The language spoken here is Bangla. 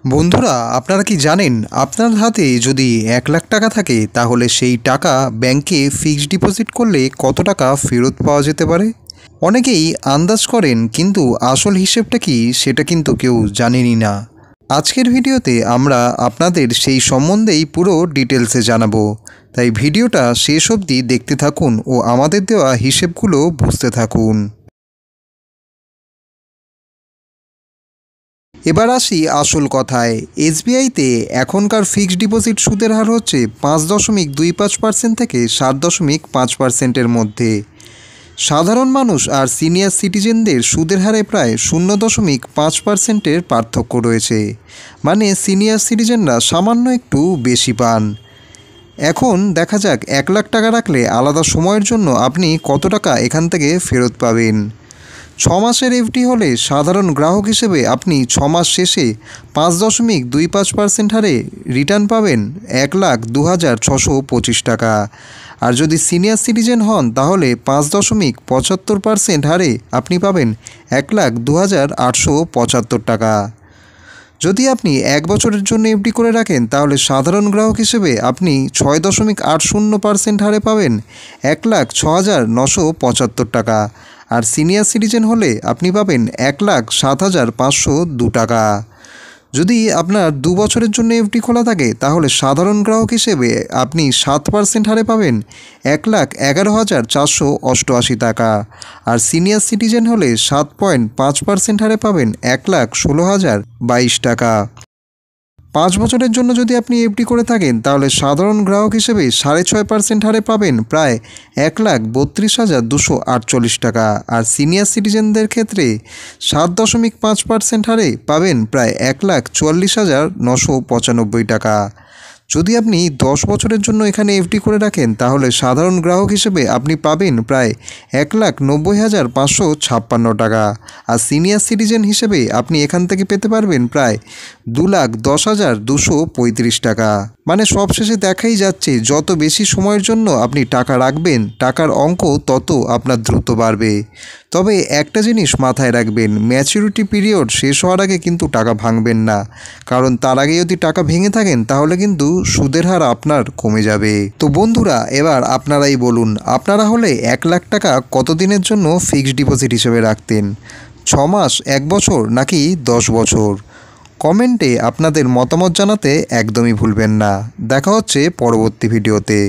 বন্ধুরা, আপনারা কি জানেন আপনার হাতে যদি 1 লাখ টাকা থাকে তাহলে সেই টাকা ব্যাংকে ফিক্সড ডিপোজিট করলে কত টাকা ফেরত পাওয়া যেতে পারে? অনেকেই আন্দাজ করেন, কিন্তু আসল হিসেবটা কি সেটা কিন্তু কেউ জানেনই না। আজকের ভিডিওতে আমরা আপনাদের সেই সম্বন্ধেই পুরো ডিটেলসে জানাবো, তাই ভিডিওটা শেষ অবধি দেখতে থাকুন ও আমাদের দেওয়া হিসেবগুলো বুঝতে থাকুন। এবার আসি আসল কথায়। এসবিআইতে এখনকার ফিক্সড ডিপোজিট সুদের হার হচ্ছে 5.25% থেকে 7.5%-এর মধ্যে। সাধারণ মানুষ আর সিনিয়র সিটিজেনদের সুদের হারে প্রায় 0.5%-এর পার্থক্য রয়েছে, মানে সিনিয়র সিটিজেনরা সামান্য একটু বেশি পান। এখন দেখা যাক 1 লাখ টাকা রাখলে আলাদা সময়ের জন্য আপনি কত টাকা এখান থেকে ফেরত পাবেন। 6 মাসের এফডি হলে সাধারণ গ্রাহক হিসেবে আপনি 6 মাস শেষে 5.25% হারে রিটার্ন পাবেন 1,02,625 টাকা। আর যদি সিনিয়র সিটিজেন হন তাহলে 5.75% হারে আপনি পাবেন 1,02,875 টাকা। যদি আপনি 1 বছরের জন্য এফডি করে রাখেন তাহলে সাধারণ গ্রাহক হিসেবে আপনি 6.80% হারে পাবেন 1,06,975 টাকা। আর সিনিয়র সিটিজেন হলে আপনি পাবেন 1,07,502 টাকা। যদি আপনার 2 বছরের জন্য এফডি খোলা থাকে তাহলে সাধারণ গ্রাহক হিসেবে আপনি 7% হারে পাবেন 1,11,488 টাকা। আর সিনিয়র সিটিজেন হলে 7.5% হারে পাবেন 1,16,022 টাকা। 5 বছরের জন্য যদি আপনি এফডি করে থাকেন তাহলে সাধারণ গ্রাহক হিসেবে 6.5% হারে পাবেন প্রায় 1,32,248 টাকা। আর সিনিয়র সিটিজেনদের ক্ষেত্রে 7.5% হারে পাবেন প্রায় 1,44,995 টাকা। যদি আপনি 10 বছরের জন্য এখানে এফডি করে রাখেন তাহলে সাধারণ গ্রাহক হিসেবে আপনি পাবেন প্রায় 1,90,556 টাকা। আর সিনিয়র সিটিজেন হিসেবে আপনি এখান থেকে পেতে পারবেন প্রায় 2,10,235 টাকা। মানে সবশেষে দেখাই যাচ্ছে যত বেশি সময়ের জন্য আপনি টাকা রাখবেন টাকার অঙ্ক তত আপনার দ্রুত বাড়বে। তবে একটা জিনিস মাথায় রাখবেন, ম্যাচুরিটি পিরিয়ড শেষ হওয়ার আগে কিন্তু টাকা ভাঙবেন না, কারণ তার আগে যদি টাকা ভেঙে থাকেন তাহলে কিন্তু সুদের হার আপনার কমে যাবে। তো বন্ধুরা, এবার আপনারাই বলুন, আপনারা হলে 1 লাখ টাকা কতদিনের জন্য ফিক্সড ডিপোজিট হিসেবে রাখতেন? 6 মাস, 1 বছর নাকি 10 বছর? কমেন্টে আপনাদের মতামত জানাতে একদমই ভুলবেন না। দেখা হচ্ছে পরবর্তী ভিডিওতে।